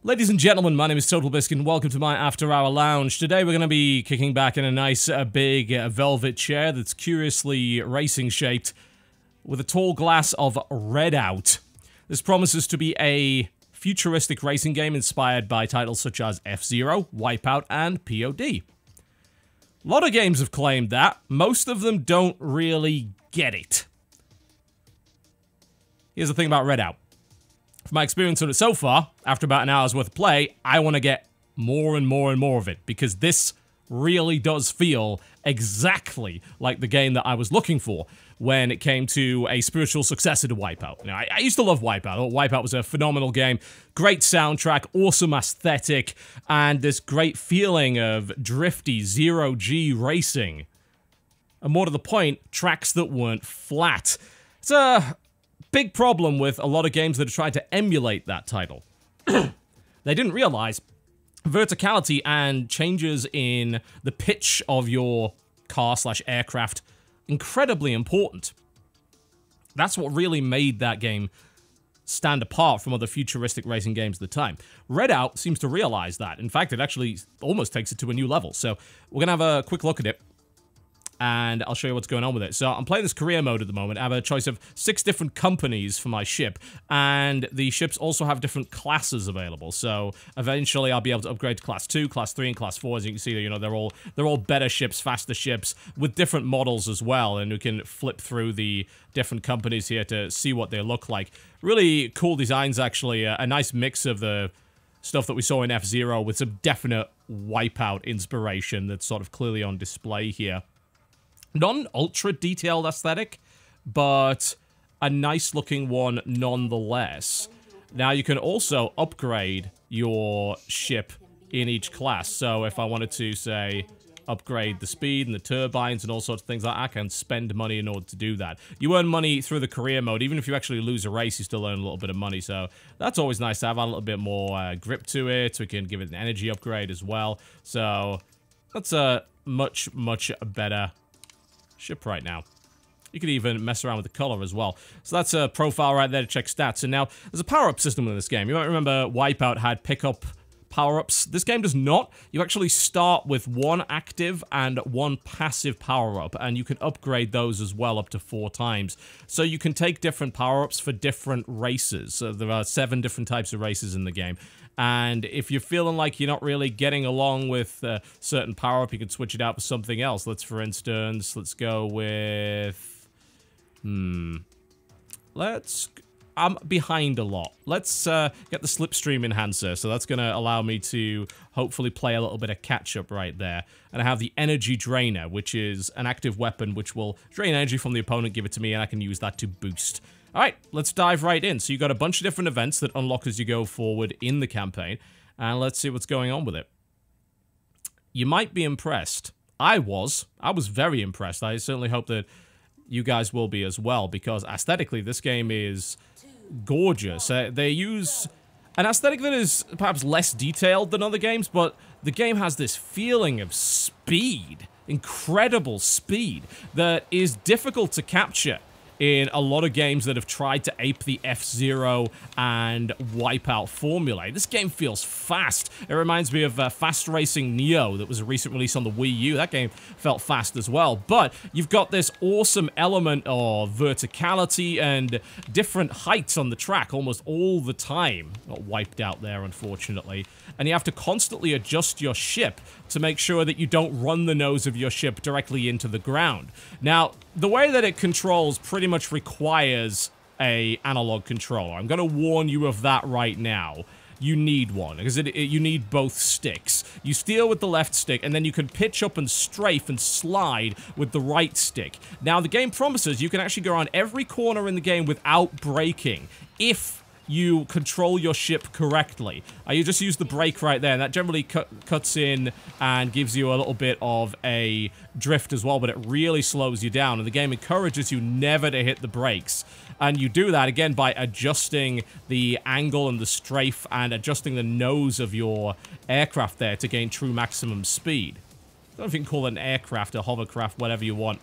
Ladies and gentlemen, my name is TotalBiscuit and welcome to my After Hour Lounge. Today we're going to be kicking back in a nice big velvet chair that's curiously racing shaped with a tall glass of Redout. This promises to be a futuristic racing game inspired by titles such as F-Zero, Wipeout, and POD. A lot of games have claimed that. Most of them don't really get it. Here's the thing about Redout. From my experience with it so far, after about an hour's worth of play, I want to get more and more and more of it, because this really does feel exactly like the game that I was looking for when it came to a spiritual successor to Wipeout. Now, I used to love Wipeout. I thought Wipeout was a phenomenal game, great soundtrack, awesome aesthetic, and this great feeling of drifty, zero-G racing. And more to the point, tracks that weren't flat. It's a big problem with a lot of games that are trying to emulate that title. They didn't realize verticality and changes in the pitch of your car/aircraft incredibly important. That's what really made that game stand apart from other futuristic racing games at the time. Redout seems to realize that. In fact, it actually almost takes it to a new level. So we're going to have a quick look at it, and I'll show you what's going on with it. So I'm playing this career mode at the moment. I have a choice of 6 different companies for my ship, and the ships also have different classes available. So eventually I'll be able to upgrade to Class 2, Class 3, and Class 4. As you can see, you know, they're all better ships, faster ships, with different models as well, and we can flip through the different companies here to see what they look like. Really cool designs, actually. A nice mix of the stuff that we saw in F-Zero with some definite Wipeout inspiration that's sort of clearly on display here. Not an ultra-detailed aesthetic, but a nice-looking one nonetheless. Now, you can also upgrade your ship in each class. So, if I wanted to, say, upgrade the speed and the turbines and all sorts of things like that, I can spend money in order to do that. You earn money through the career mode. Even if you actually lose a race, you still earn a little bit of money. So, that's always nice to have. Add a little bit more grip to it. We can give it an energy upgrade as well. So, that's a much, much better ship right now. You could even mess around with the color as well. So that's a profile right there to check stats. And now, there's a power-up system in this game. You might remember Wipeout had pick-up power-ups. This game does not. You actually start with 1 active and 1 passive power-up, and you can upgrade those as well up to 4 times. So you can take different power-ups for different races. So there are 7 different types of races in the game. And if you're feeling like you're not really getting along with a certain power-up, you can switch it out for something else. For instance, let's go with... I'm behind a lot. Let's get the slipstream enhancer. So that's going to allow me to hopefully play a little bit of catch-up right there. And I have the energy drainer, which is an active weapon which will drain energy from the opponent, give it to me, and I can use that to boost. Alright, let's dive right in. So you've got a bunch of different events that unlock as you go forward in the campaign, and let's see what's going on with it. You might be impressed. I was very impressed. I certainly hope that you guys will be as well, because aesthetically this game is gorgeous. They use an aesthetic that is perhaps less detailed than other games, but the game has this feeling of speed, incredible speed, that is difficult to capture in a lot of games that have tried to ape the F-Zero and Wipeout formula. This game feels fast. It reminds me of Fast Racing Neo that was a recent release on the Wii U. That game felt fast as well. But you've got this awesome element of verticality and different heights on the track almost all the time. Not wiped out there, unfortunately. And you have to constantly adjust your ship to make sure that you don't run the nose of your ship directly into the ground. Now, the way that it controls pretty much requires a analog controller. I'm going to warn you of that right now. You need one, because you need both sticks. You steer with the left stick, and then you can pitch up and strafe and slide with the right stick. Now, the game promises you can actually go around every corner in the game without braking, if you control your ship correctly. You just use the brake right there, and that generally cuts in and gives you a little bit of a drift as well, but it really slows you down, and the game encourages you never to hit the brakes. And you do that, again, by adjusting the angle and the strafe and adjusting the nose of your aircraft there to gain true maximum speed. I don't know if you can call it an aircraft, a hovercraft, whatever you want.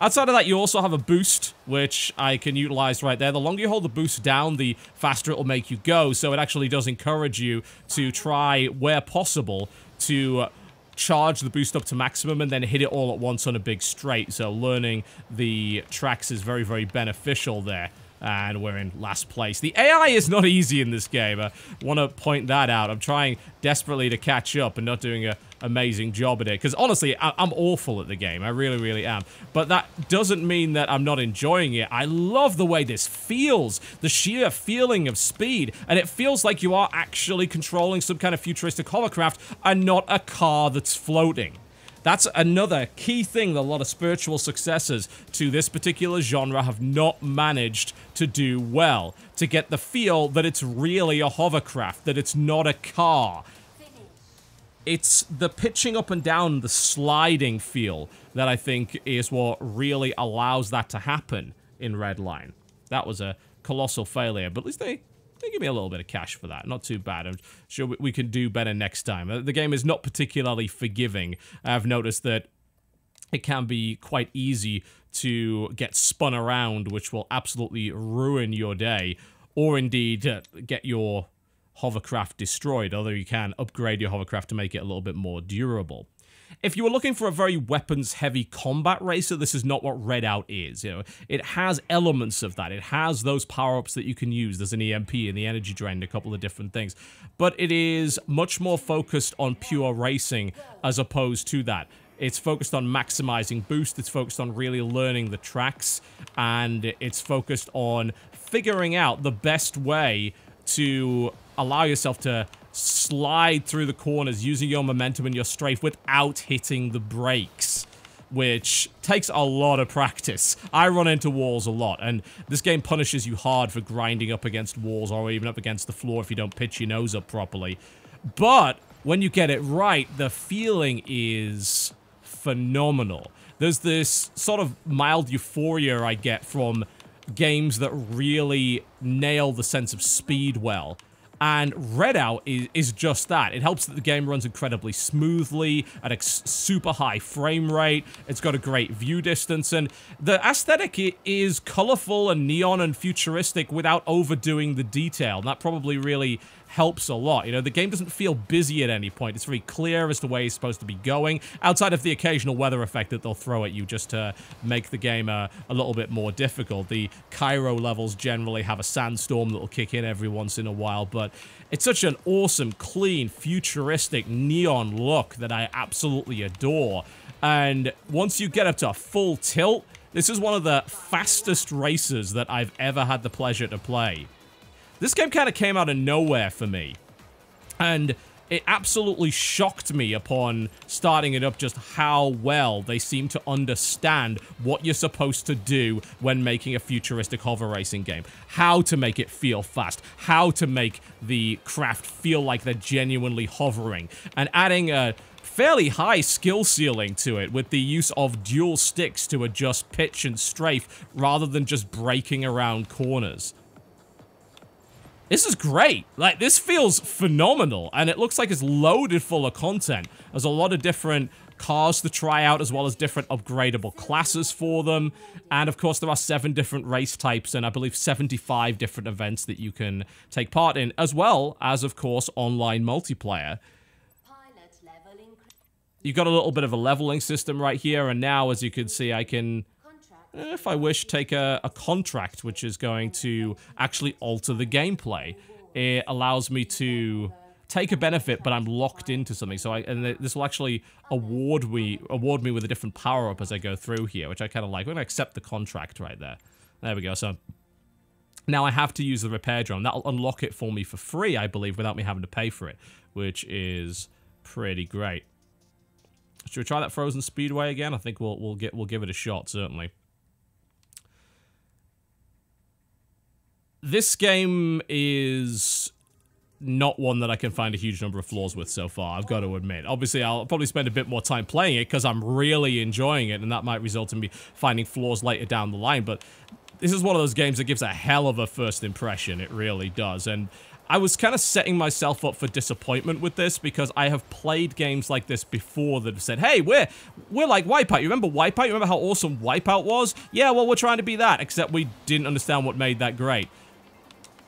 Outside of that, you also have a boost, which I can utilize right there. The longer you hold the boost down, the faster it will make you go. So it actually does encourage you to try, where possible, to charge the boost up to maximum and then hit it all at once on a big straight. So learning the tracks is very, very beneficial there. And we're in last place. The AI is not easy in this game. I want to point that out. I'm trying desperately to catch up and not doing an amazing job at it. Because honestly, I'm awful at the game. I really, really am. But that doesn't mean that I'm not enjoying it. I love the way this feels. The sheer feeling of speed. And it feels like you are actually controlling some kind of futuristic hovercraft and not a car that's floating. That's another key thing that a lot of spiritual successors to this particular genre have not managed to do well. To get the feel that it's really a hovercraft, that it's not a car. It's the pitching up and down, the sliding feel that I think is what really allows that to happen in Redline. That was a colossal failure, but at least they give me a little bit of cash for that. Not too bad. I'm sure we can do better next time. The game is not particularly forgiving. I've noticed that it can be quite easy to get spun around, which will absolutely ruin your day, or indeed get your hovercraft destroyed, although you can upgrade your hovercraft to make it a little bit more durable. If you were looking for a very weapons-heavy combat racer, this is not what Redout is. You know, it has elements of that. It has those power-ups that you can use. There's an EMP and the energy drain and a couple of different things. But it is much more focused on pure racing as opposed to that. It's focused on maximizing boost. It's focused on really learning the tracks. And it's focused on figuring out the best way to allow yourself to slide through the corners using your momentum and your strafe without hitting the brakes, which takes a lot of practice. I run into walls a lot, and this game punishes you hard for grinding up against walls or even up against the floor if you don't pitch your nose up properly. But when you get it right, the feeling is phenomenal. There's this sort of mild euphoria I get from games that really nail the sense of speed well. And Redout is just that. It helps that the game runs incredibly smoothly at a super high frame rate. It's got a great view distance, and the aesthetic is colorful and neon and futuristic without overdoing the detail. And that probably really helps a lot. You know, the game doesn't feel busy at any point. It's very clear as to where you're supposed to be going, outside of the occasional weather effect that they'll throw at you just to make the game a little bit more difficult. The Cairo levels generally have a sandstorm that will kick in every once in a while, but it's such an awesome, clean, futuristic neon look that I absolutely adore. And once you get up to a full tilt, this is one of the fastest races that I've ever had the pleasure to play. This game kind of came out of nowhere for me, and it absolutely shocked me upon starting it up just how well they seem to understand what you're supposed to do when making a futuristic hover racing game. How to make it feel fast, how to make the craft feel like they're genuinely hovering, and adding a fairly high skill ceiling to it with the use of dual sticks to adjust pitch and strafe rather than just braking around corners. This is great. Like, this feels phenomenal, and it looks like it's loaded full of content. There's a lot of different cars to try out, as well as different upgradable classes for them. And, of course, there are 7 different race types, and I believe 75 different events that you can take part in, as well as, of course, online multiplayer. You've got a little bit of a leveling system right here, and now, as you can see, I can, if I wish, take a contract, which is going to actually alter the gameplay. It allows me to take a benefit, but I'm locked into something. So this will actually award me with a different power-up as I go through here, which I kind of like. We're going to accept the contract right there. There we go. So now I have to use the repair drone. That'll unlock it for me for free, I believe, without me having to pay for it, which is pretty great. Should we try that Frozen Speedway again? I think we'll give it a shot, certainly. This game is not one that I can find a huge number of flaws with so far, I've got to admit. Obviously, I'll probably spend a bit more time playing it because I'm really enjoying it, and that might result in me finding flaws later down the line, but this is one of those games that gives a hell of a first impression. It really does, and I was kind of setting myself up for disappointment with this because I have played games like this before that have said, hey, we're like Wipeout. You remember Wipeout? You remember how awesome Wipeout was? Yeah, well, we're trying to be that, except we didn't understand what made that great.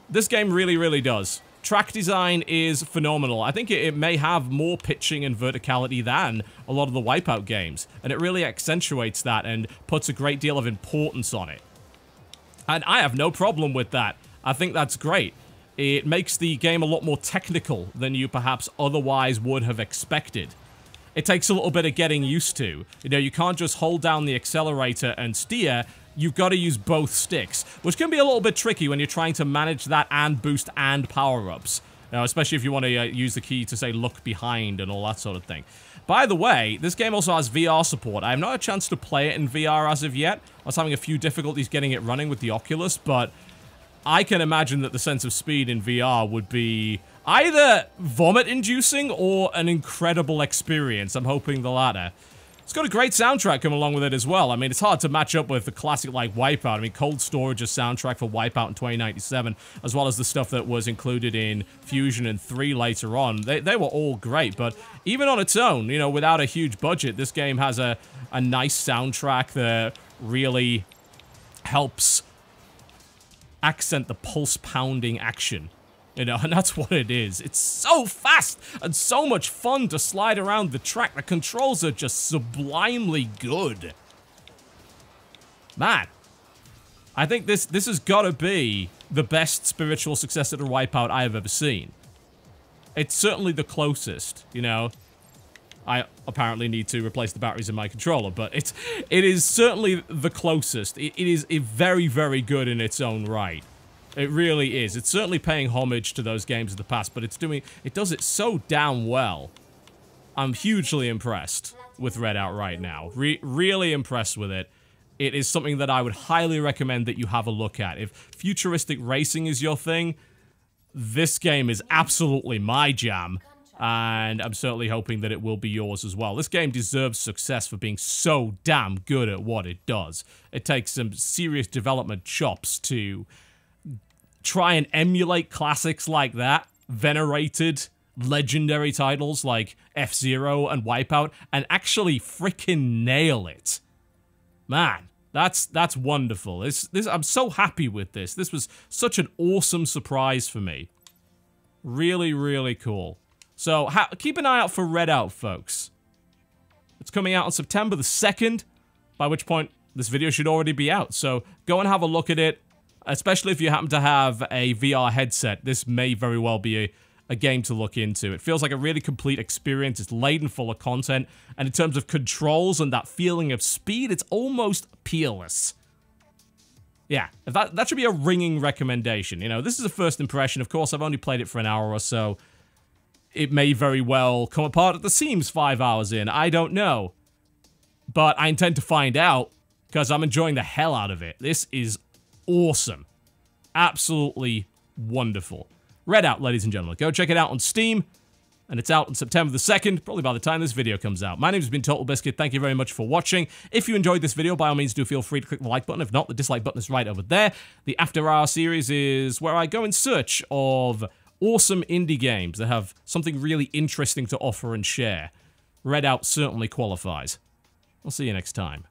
This game really, really does. Track design is phenomenal. I think it may have more pitching and verticality than a lot of the Wipeout games, and it really accentuates that and puts a great deal of importance on it. And I have no problem with that. I think that's great. It makes the game a lot more technical than you perhaps otherwise would have expected. It takes a little bit of getting used to. You know, you can't just hold down the accelerator and steer. You've got to use both sticks, which can be a little bit tricky when you're trying to manage that and boost and power-ups. Now, especially if you want to use the key to, say, look behind and all that sort of thing. By the way, this game also has VR support. I have not had a chance to play it in VR as of yet. I was having a few difficulties getting it running with the Oculus, but I can imagine that the sense of speed in VR would be either vomit-inducing or an incredible experience. I'm hoping the latter. It's got a great soundtrack coming along with it as well. I mean, it's hard to match up with the classic like Wipeout. I mean, Cold Storage's soundtrack for Wipeout in 2097, as well as the stuff that was included in Fusion and 3 later on. They were all great, but even on its own, you know, without a huge budget, this game has a nice soundtrack that really helps accent the pulse-pounding action. You know, and that's what it is. It's so fast and so much fun to slide around the track. The controls are just sublimely good. Man, I think this has got to be the best spiritual successor to Wipeout I have ever seen. It's certainly the closest, you know. I apparently need to replace the batteries in my controller, but it is certainly the closest. It is very, very good in its own right. It really is. It's certainly paying homage to those games of the past, but it does it so damn well. I'm hugely impressed with Redout right now. Really impressed with it. It is something that I would highly recommend that you have a look at. If futuristic racing is your thing, this game is absolutely my jam, and I'm certainly hoping that it will be yours as well. This game deserves success for being so damn good at what it does. It takes some serious development chops to try and emulate classics like that, venerated, legendary titles like F-Zero and Wipeout, and actually freaking nail it. Man, that's wonderful. I'm so happy with this. This was such an awesome surprise for me. Really, really cool. So, keep an eye out for Redout, folks. It's coming out on September the 2nd, by which point this video should already be out. So, go and have a look at it. Especially if you happen to have a VR headset, this may very well be a game to look into. It feels like a really complete experience. It's laden full of content, and in terms of controls and that feeling of speed, it's almost peerless. Yeah, that should be a ringing recommendation. You know, this is a first impression. Of course, I've only played it for an hour or so. It may very well come apart at the seams 5 hours in. I don't know. But I intend to find out, because I'm enjoying the hell out of it. This is awesome. Absolutely wonderful. Redout, ladies and gentlemen. Go check it out on Steam. And it's out on September the 2nd, probably by the time this video comes out. My name has been TotalBiscuit. Thank you very much for watching. If you enjoyed this video, by all means, do feel free to click the like button. If not, the dislike button is right over there. The After Hour series is where I go in search of awesome indie games that have something really interesting to offer and share. Redout certainly qualifies. I'll see you next time.